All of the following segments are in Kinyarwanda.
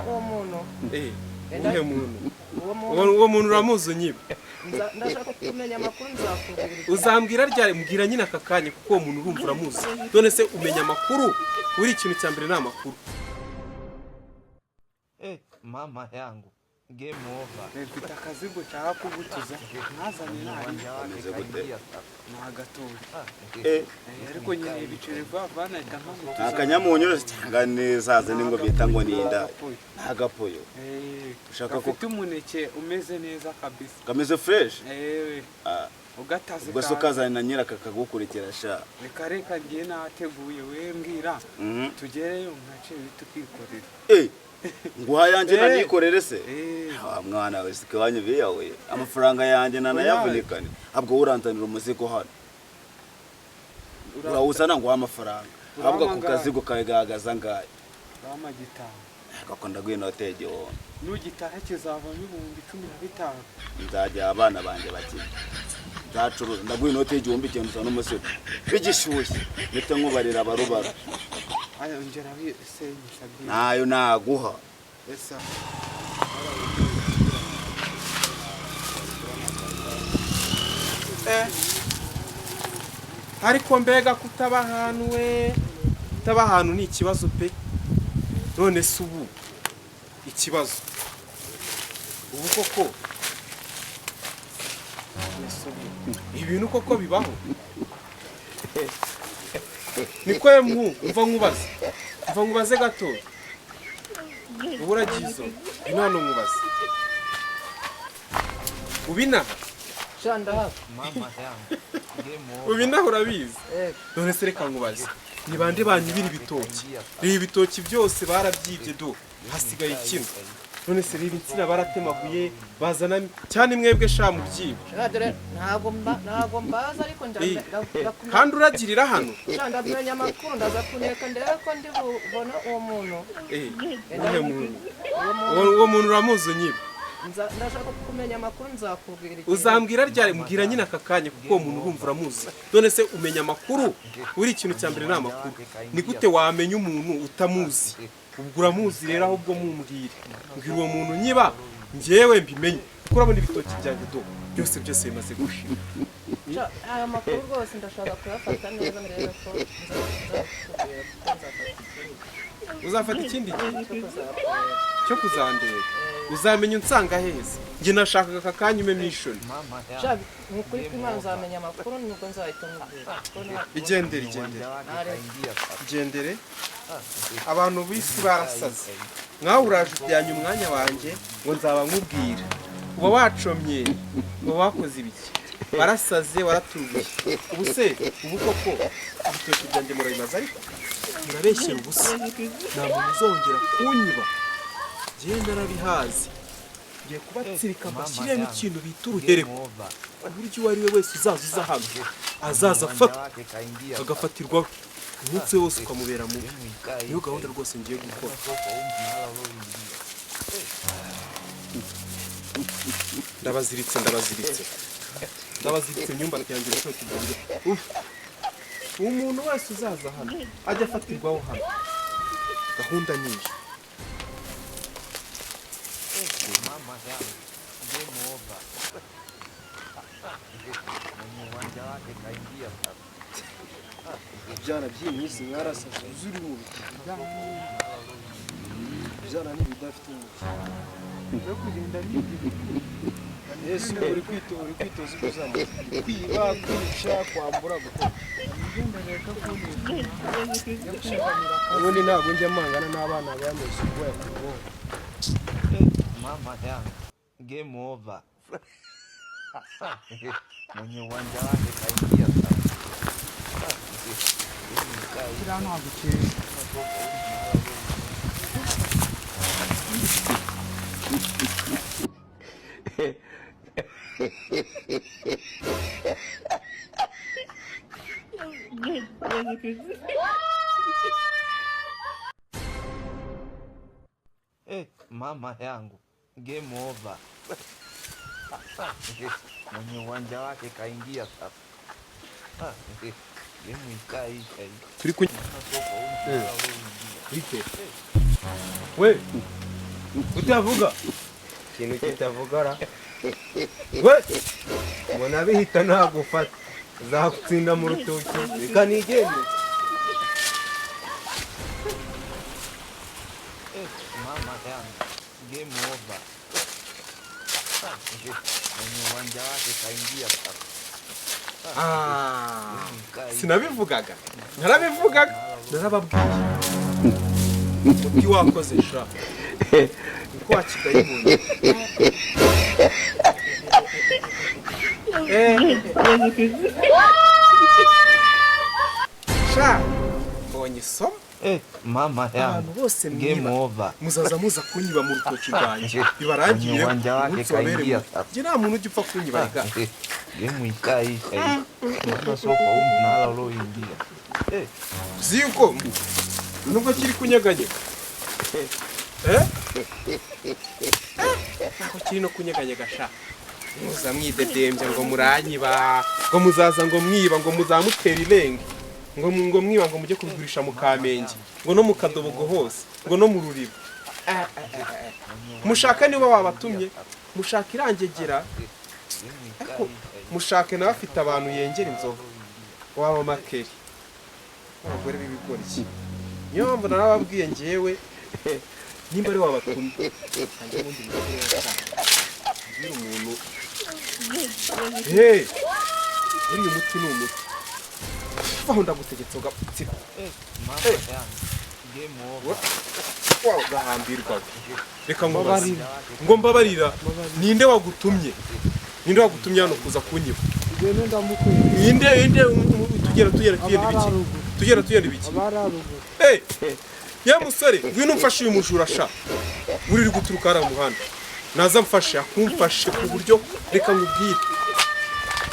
uwo muntu uhe muntu uwo muntu uramuzi nyiba ndashaka kumenya amakuru nzakubwira uzambwira ryari mbwira nyine aka kanya kuko uwo muntu urumva uramuzi none se umenya amakuru buri ikintu cya mbere ni amakuru mama yangu game over mfite akazigo nshaka kugutuza ntazanye nari ameze gute nagatoye ariko nyine ibiceri vana itanka akanyamunyu cyangwa nezaze ningo bita ngo ninda ntagapoyo ushaka ko umuneke umeze neza kabisa kameze fresh ugataze ubwo so kazanye na nyira kakagukurikira sha reka ngiye nateguye we mbwira tugereyo nkace bitukikorera nguha yanje nanikorere se mwana we sikabanye biyawe amafaranga yanje nanayavunikane abwo urantanira umuziko hano urawuzana ngo amafaranga abwo ku kazigo kagagaza ngaye bama gitanga gakunda gwino tege wona nugitaha kizava n'ibihumbi 15 nzajya abana banje baki ndacuruza ndagwino tege wumbi cyane sana umusiko bigishushye bite nkubarira barubara ayo ngera bisenyisha byi nayo naguha esa ariko mbega kutaba ahantu we kutaba ahantu ni ikibazo pe none se ubu ikibazo ubu koko ibintu koko bibaho niko mva nkubaze gato uburagizo inano nkubaze ubinaha shanda mama yangu ubinaha urabizi none se reka nkubaze ni bande banyibira ibitoki reba ibitoki byose barabyibye do hasigaye kino none se reba insina baratemaguye bazana cyane mwebwe sha mu byibo ntago mbaza ariko kandi uragirira hano shanda menya amakuru ndaza kuneka ndebe ko ndi bubona uwo muntu uwo muntu uramuzi nyiba ndashaka kumenya amakuru nzakubwira uzambwira ryari mbwira nyine aka kanya kuko uwo muntu urumva uramuzi none se umenya amakuru buri ikintu cya mbere ni amakuru ni gute wamenya umuntu utamuzi ubwo uramuzi rero ahubwo mumbwire mbwira uwo muntu nyiba njyewe mbimenye kuko urabona ibitoki byanjye do byose bimaze gushira aya makuru rwose ndashaka kuyafata neza ndebe ko uzafata ikindi cyo kuzandeba uzamenya unsanga heza njye nashakaga aka kanya ume mission nk'ukuri kw'Imana nzamenya amakuru nubwo nzahita mubwira igendere abantu bisi barasaze mwawe uraje ujyanye umwanya wanjye ngo nzaba nkubwira uba wacomye uba wakoze ibiki barasaze waraturuye ubu se ubu koko ibitoki byanjye murabimaze ariko murabeshyera ubusa nta muntu uzongera kunyiba njyewe narabihazi ngiye kubatsirika mbashyiremo ikintu bita uruhereko ku buryo uwo ari we wese uza hano azaza afatwa agafatirwaho umunsi wose ukamubera mubi niyo gahunda rwose ngiye gukora ndabaziritse imyumba yanjye n'icyoki byanjye umuntu wese uzaza hano ajya afatirwaho hano gahunda nyinshi mama yangu game over uwanja wake kaingia sasa Jana by'iminsi mwarasaze uzuri mu bijana n'ibidafite yo kugenda n'ibyo Yesu uri kwitoza kuzama kwiba kwica kwambura gukora ubundi ntabwo njya mangana n'abana bameze ubwoya ku bwonko mama yangu game over mwenye uwanja wake kaingia sasa mama yangu game over mwenye uwanja wake kaingia sasa game ikaisha turi we utavuga ikintu kitavuga ra we mbona bihita ntagufata uzagutsinda mu rutoki reka nigende mama yangu game over. Kwenye uwanja wake kaingia sasa. sinabivugaga narababwiye uti wakoze sha uko wakidayimoni sha mbonye isomo Mama yangu bose game mwiba over. muzaza muza kunyiba mu rutoki rwanjye bibarangiye Uwanja wake kaingia sasa. njye nta muntu ujya upfa kunyiba rega Game ikaisha. Mbona soko huko nala uloingia. uzi yuko nubwo kiri kunyeganyega nako kiri no kunyeganyega sha muza mwidedembya ngo muranyiba ngo muzaza ngo mwiba ngo muzamutera irenge ngo mwiba ngo mujye kubigurisha mu Kamenge ngo no mu Kadobogo hose ngo no mu Ruriba mushaka niba wabatumye mushaka irangegera ariko mushake nawe afite abantu yengera inzoga waba makeri abagore b'ibigori niyo mpamvu narababwiye ngewe nimba ari wabatumye kandi ubundi mbwira umuntu uriya muti ni umuti aho ndagutegetse ugatsika Mama yangu game over. wawe ugahambirwa reka ngo mbabarira ninde wagutumye hano kuza kunyiba Igene ndamukwiye. inde tugera ibiki Abararugo. ya musore ngwino umfashe uyu mujura sha uri guturuka hariya muhanda naza mfashe akumfashe ku buryo reka nkubwire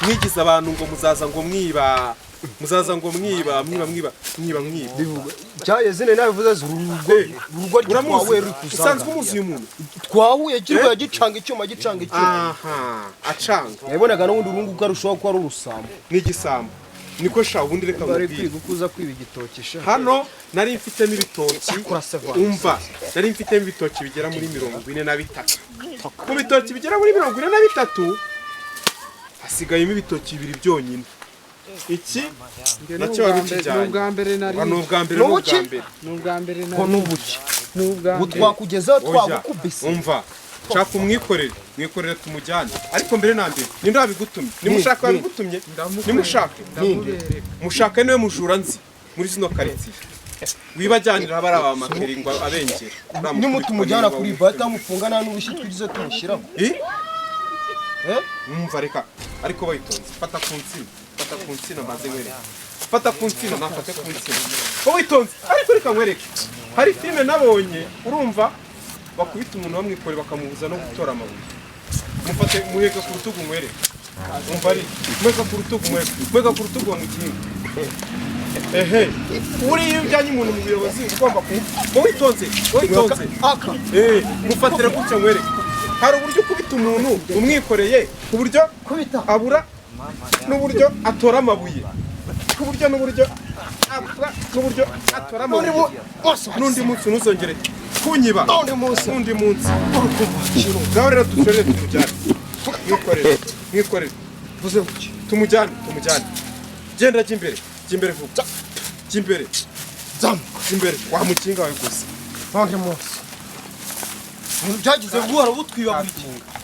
mwigize abantu ngo muzaza ngo mwiba Cyaye zine nabivuze zurugo rwawe ruri kuzanga. usanzwe umuzi uyu muntu Twahuye kirwa gicanga icyuma. aha acanga Yabonaga n'ubundi urungu karushaho kwa rurusambo. n'igisambo niko sha ubundi reka Bari nkubwire kwigukuza kwiba igitoki sha. hano nari mfitemo ibitoki Kuraseva. umva nari mfitemo ibitoki bigera muri 43 mu bitoki bigera muri 43 hasigayemo ibitoki bibiri byonyine iki nacyo wari ukijyanye Ubwa mbere nari. n'ubwa mbere Ko nubuki. Butwakugezaho twagukubise. umva shaka umwikorere tumujyane ariko mbere na mbere ninde wabigutumye nimushaka wabigutumye nimushake mushaka niwe mujura nzi muri zino karitsiye wibajyanira abari abamakeri ngo abengera Nimutumujyana kuri bata mufungana n'ubushi twigize tumushyiraho. Numva reka ariko bayitonze fata ku nsina maze nkwereke fata ku nsina nafate ku nsina ko witonze ariko reka nkwereke hari filime nabonye urumva bakubita umuntu bamwikore bakamubuza no gutora amabuye mufate muheka ku rutugu nkwereke umva ari mweka ku rutugu wa mugingo uri iyo ujyanye umuntu mu buyobozi ugomba witonze mufatire gutya nkwereke hari uburyo ukubita umuntu umwikoreye ku buryo abura n'uburyo atora amabuye ku buryo n'uburyo atora amabuye n'undi munsi ntuzongere kunyiba n'undi munsi ngaho rero dushorere tumujyane mwikorere tumujyane genda jya imbere vuba jya imbere wamukinga wawe gusa Byagize guhora butwiba buri kintu.